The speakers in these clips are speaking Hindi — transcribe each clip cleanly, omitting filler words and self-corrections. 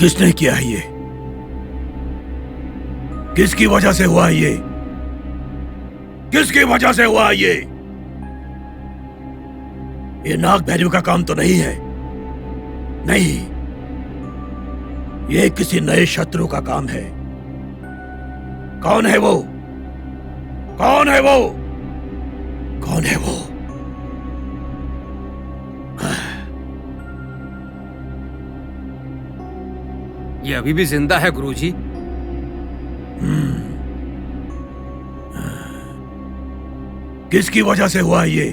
किसने किया है ये? किसकी वजह से हुआ है ये? किसकी वजह से हुआ है ये? ये नाग भैरव का काम तो नहीं है। नहीं, ये किसी नए शत्रु का काम है। कौन है वो? कौन है वो? कौन है वो? ये अभी भी जिंदा है गुरुजी। किसकी वजह से हुआ ये?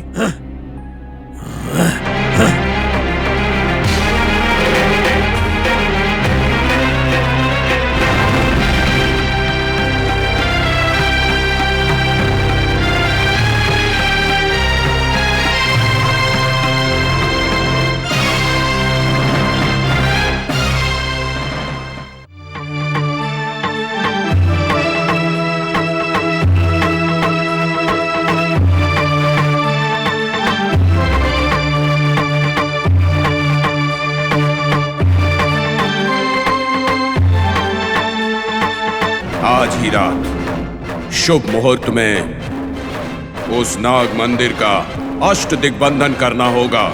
आज ही रात शुभ मुहूर्त में उस नाग मंदिर का अष्ट दिग्बंधन करना होगा।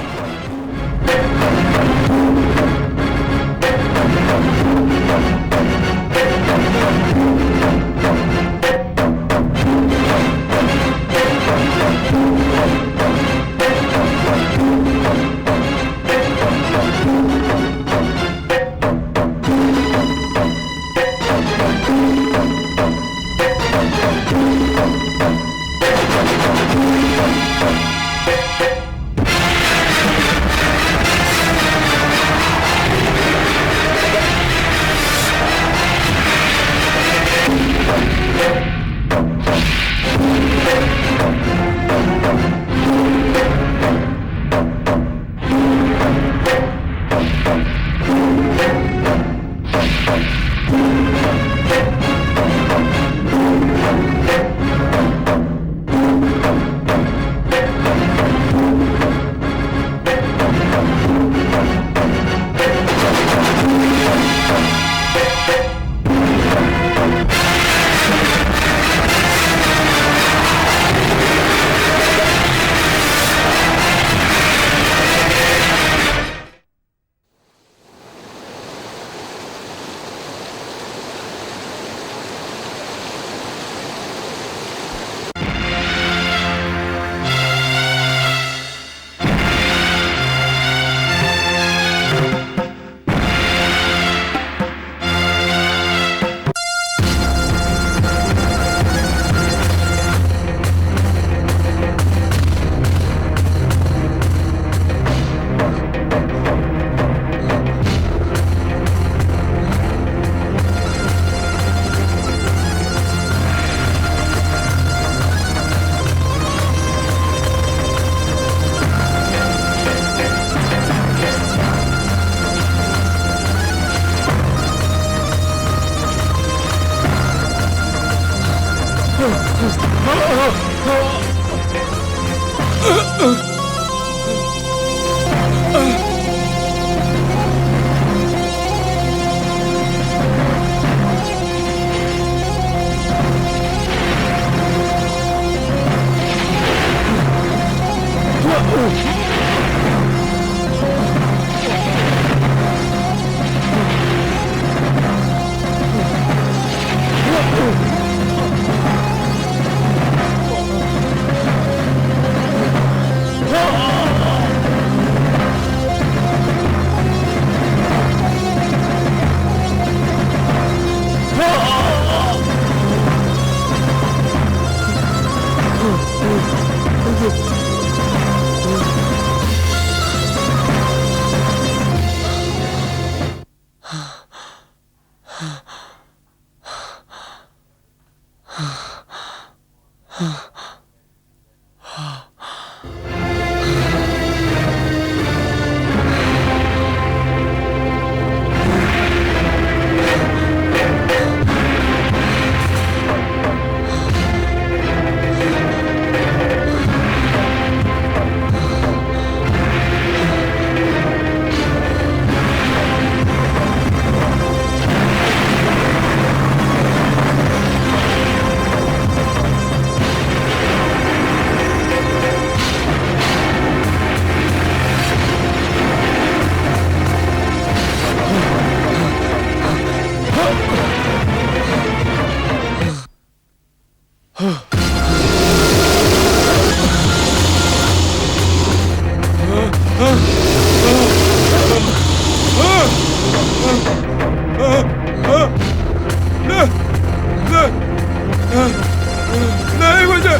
मुझे।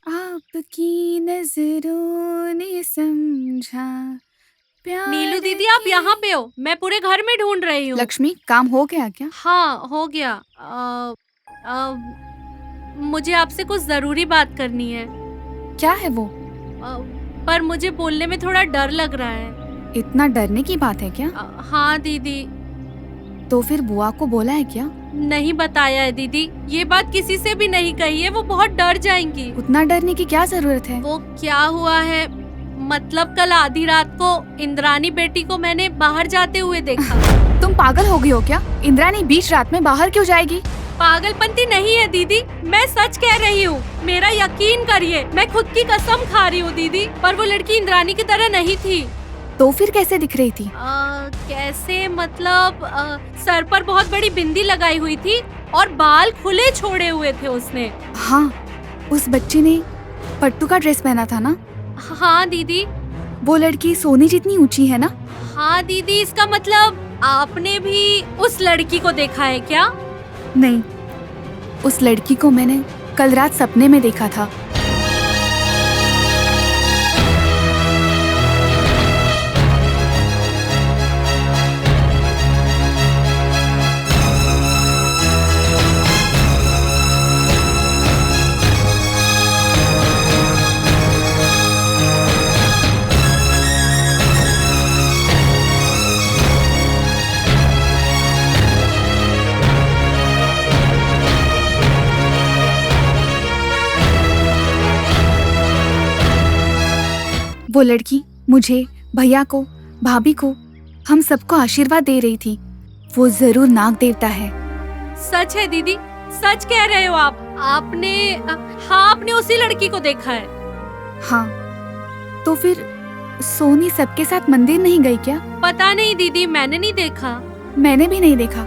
आपकी नजरों ने समझा प्यार नीलू दीदी आप यहाँ पे हो, मैं पूरे घर में ढूंढ रही हूँ। लक्ष्मी, काम हो गया क्या? हाँ हो गया। मुझे आपसे कुछ जरूरी बात करनी है। क्या है वो? पर मुझे बोलने में थोड़ा डर लग रहा है। इतना डरने की बात है क्या? हाँ दीदी। तो फिर बुआ को बोला है क्या? नहीं बताया है दीदी, ये बात किसी से भी नहीं कही है, वो बहुत डर जाएंगी। उतना डरने की क्या जरूरत है? वो क्या हुआ है, मतलब कल आधी रात को इंद्रानी बेटी को मैंने बाहर जाते हुए देखा। तुम पागल हो गई हो क्या? इंद्रानी बीच रात में बाहर क्यों जाएगी? पागलपंती नहीं है दीदी, मैं सच कह रही हूँ, मेरा यकीन करिए, मैं खुद की कसम खा रही हूँ दीदी। पर वो लड़की इंद्रानी की तरह नहीं थी। तो फिर कैसे दिख रही थी? कैसे मतलब सर पर बहुत बड़ी बिंदी लगाई हुई थी और बाल खुले छोड़े हुए थे उसने। हाँ, उस बच्ची ने पट्टू का ड्रेस पहना था ना? हाँ दीदी। वो लड़की सोनी जितनी ऊंची है ना? हाँ दीदी, इसका मतलब आपने भी उस लड़की को देखा है क्या? नहीं, उस लड़की को मैंने कल रात सपने में देखा था। वो लड़की मुझे, भैया को, भाभी को, हम सबको आशीर्वाद दे रही थी। वो जरूर नाग देवता है। सच है दीदी, सच कह रहे हो आप। आपने हाँ, आपने उसी लड़की को देखा है। हाँ, तो फिर सोनी सबके साथ मंदिर नहीं गई क्या? पता नहीं दीदी, मैंने नहीं देखा। मैंने भी नहीं देखा,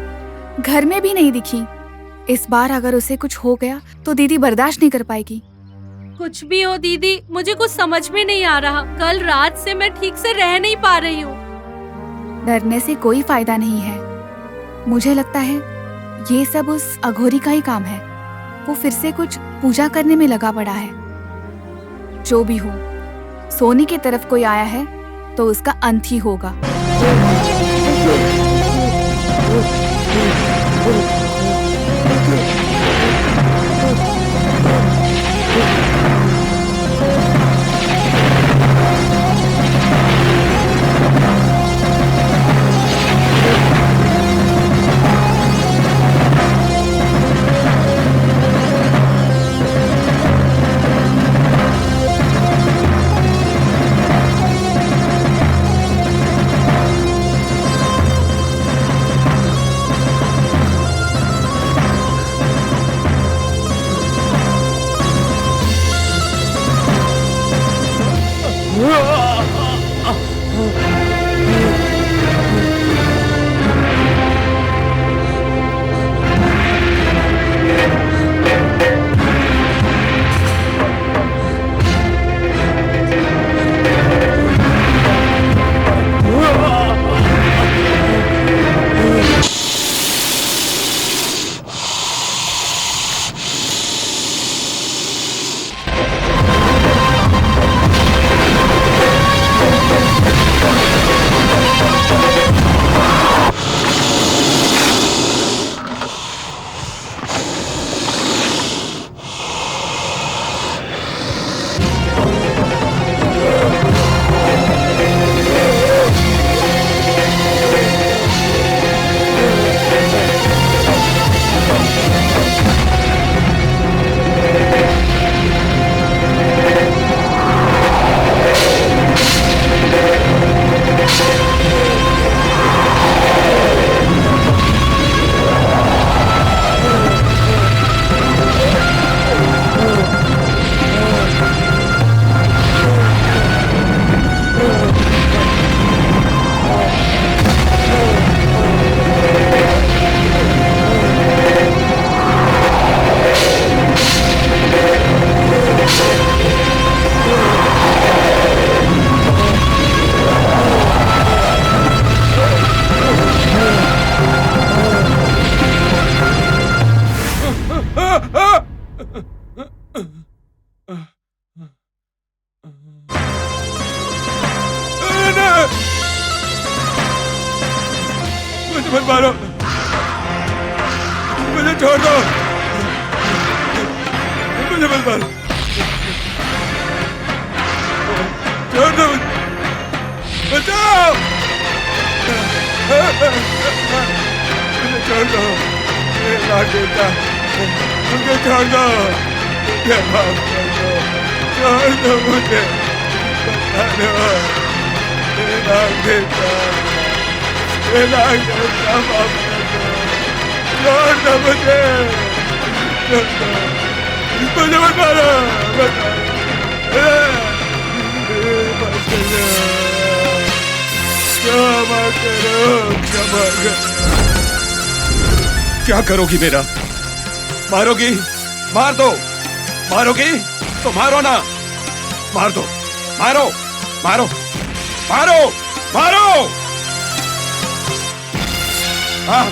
घर में भी नहीं दिखी। इस बार अगर उसे कुछ हो गया तो दीदी बर्दाश्त नहीं कर पाएगी। कुछ भी हो दीदी, मुझे कुछ समझ में नहीं आ रहा। कल रात से मैं ठीक से रह नहीं पा रही हूँ। डरने से कोई फायदा नहीं है। मुझे लगता है ये सब उस अघोरी का ही काम है। वो फिर से कुछ पूजा करने में लगा पड़ा है। जो भी हो, सोनी की तरफ कोई आया है तो उसका अंत ही होगा। छोड़ दो, मुझे मत मारो, छोड़ दो, बचाओ, मुझे छोड़ दो, नाग देवता, मुझे छोड़ दो, मुझे माफ कर दो, छोड़ दो मुझे, बचा लो, नाग देवता, नाग देवता माफ कर दो, छोड़ दो मुझे, छोड़ दो, मुझे मत मारो, मत मारो, क्षमा करो, क्षमा करो। क्या करोगी मेरा? मारोगी? मार दो। मारोगी तो मारो ना, मार दो, मारो, मारो, मारो, मारो। हाँ,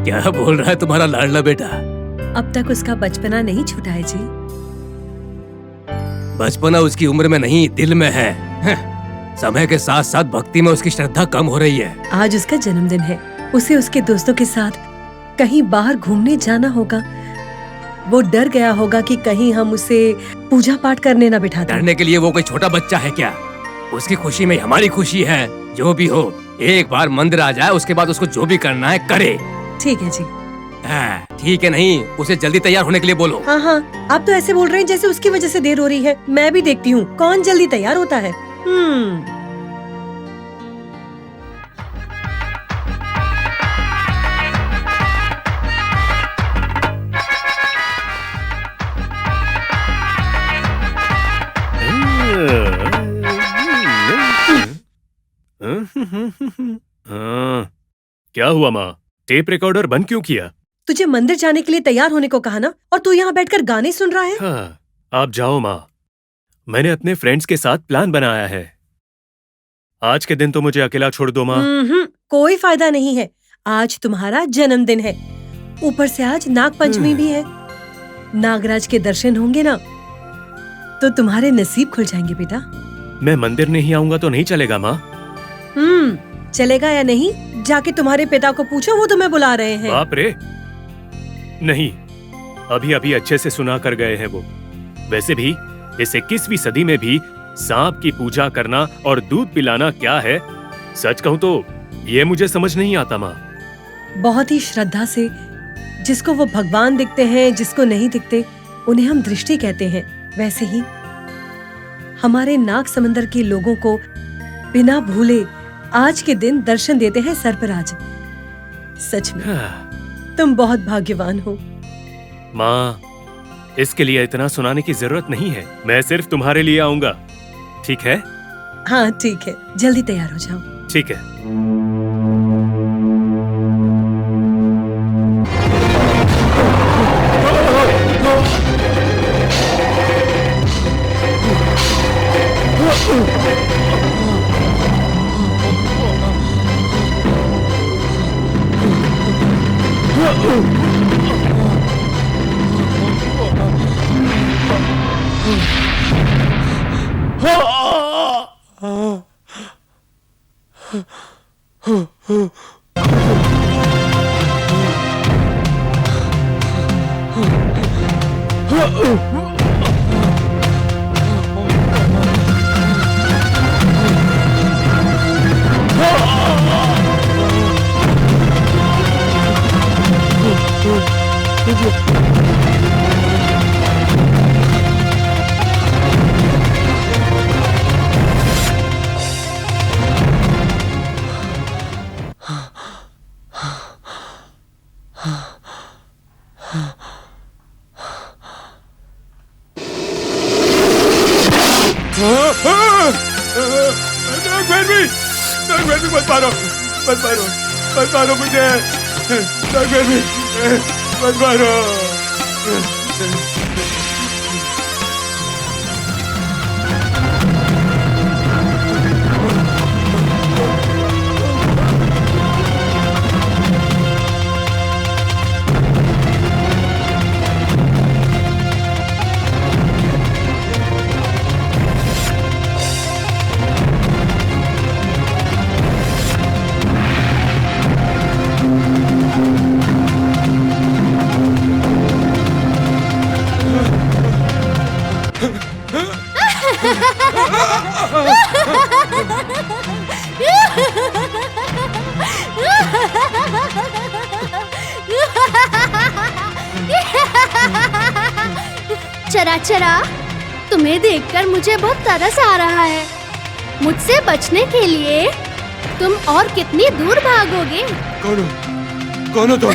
क्या बोल रहा है तुम्हारा लाडला बेटा? अब तक उसका बचपना नहीं छूटा है जी। बचपना उसकी उम्र में नहीं, दिल में है। समय के साथ साथ भक्ति में उसकी श्रद्धा कम हो रही है। आज उसका जन्मदिन है, उसे उसके दोस्तों के साथ कहीं बाहर घूमने जाना होगा। वो डर गया होगा कि कहीं हम उसे पूजा पाठ करने न बिठा दें। डरने के लिए वो कोई छोटा बच्चा है क्या? उसकी खुशी में हमारी खुशी है। जो भी हो, एक बार मंदिर आ जाए, उसके बाद उसको जो भी करना है करे। ठीक है जी। ठीक है, नहीं उसे जल्दी तैयार होने के लिए बोलो। हाँ हाँ, आप तो ऐसे बोल रहे हैं जैसे उसकी वजह से देर हो रही है। मैं भी देखती हूँ कौन जल्दी तैयार होता है। क्या हुआ माँ? टेप रिकॉर्डर बंद क्यों किया? तुझे मंदिर जाने के लिए तैयार होने को कहा ना, और तू यहाँ बैठकर गाने सुन रहा है। हाँ, आप जाओ माँ, मैंने अपने फ्रेंड्स के साथ प्लान बनाया है। आज के दिन तो मुझे अकेला छोड़ दो माँ। कोई फायदा नहीं है, आज तुम्हारा जन्मदिन है, ऊपर से आज नाग पंचमी भी है। नागराज के दर्शन होंगे ना तो तुम्हारे नसीब खुल जाएंगे बेटा। मैं मंदिर नहीं आऊंगा तो नहीं चलेगा माँ? चलेगा या नहीं, जाके तुम्हारे पिता को पूछो, वो तुम्हें बुला रहे हैं। बाप रे, नहीं, अभी अभी अच्छे से सुना कर गए हैं वो। वैसे भी इस 21वीं सदी में भी सांप की पूजा करना और दूध पिलाना क्या है? सच कहूँ तो ये मुझे समझ नहीं आता माँ। बहुत ही श्रद्धा से जिसको वो भगवान दिखते हैं, जिसको नहीं दिखते उन्हें हम दृष्टि कहते हैं। वैसे ही हमारे नाग समंदर के लोगों को बिना भूले आज के दिन दर्शन देते हैं सर्पराज। सच में तुम बहुत भाग्यवान हो। माँ, इसके लिए इतना सुनाने की जरूरत नहीं है, मैं सिर्फ तुम्हारे लिए आऊंगा, ठीक है? हाँ ठीक है, जल्दी तैयार हो जाओ। ठीक है। मत मारो मुझे, मत मारो। चराचरा, तुम्हें देखकर मुझे बहुत तरस आ रहा है। मुझसे बचने के लिए तुम और कितनी दूर भागोगे? कौन हो तुम?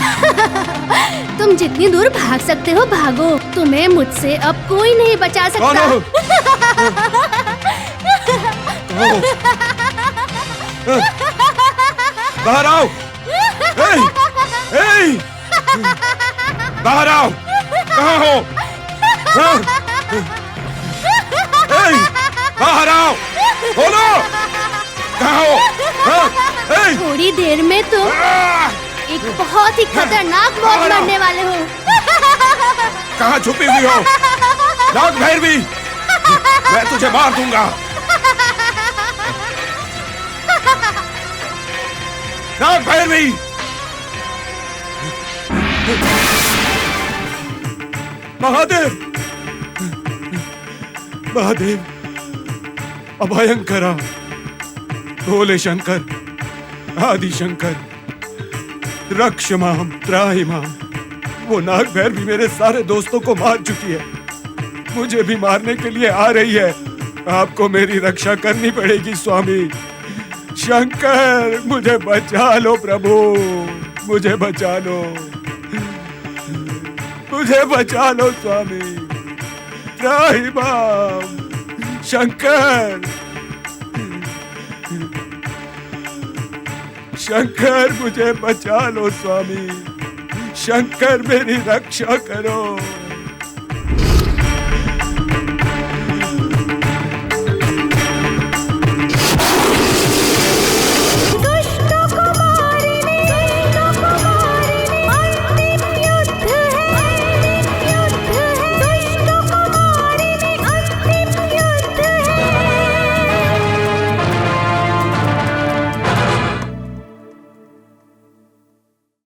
तुम जितनी दूर भाग सकते हो भागो। तुम्हें मुझसे अब कोई नहीं बचा सकता। कौन हो? बाहर आओ! ए! बाहर आओ! कहाँ हो? हाँ? बाहर आओ! बोलो! कहाँ हो? हाँ? थोड़ी देर में तुम एक बहुत ही खतरनाक मौत मरने वाले हो। कहाँ छुपी हुई हो? नाग भैरवी! मैं तुझे मार दूंगा। नाग भैरवी! महादेव! महादेव! अभयंकरा, भोले शंकर, आदि शंकर, रक्ष माम त्राहि माम। वो नाग भैरवी मेरे सारे दोस्तों को मार चुकी है, मुझे भी मारने के लिए आ रही है। आपको मेरी रक्षा करनी पड़ेगी स्वामी। शंकर, मुझे बचा लो प्रभु, मुझे बचा लो, मुझे बचा लो स्वामी। त्राहि माम। शंकर, शंकर, मुझे बचा लो स्वामी। शंकर, मेरी रक्षा करो।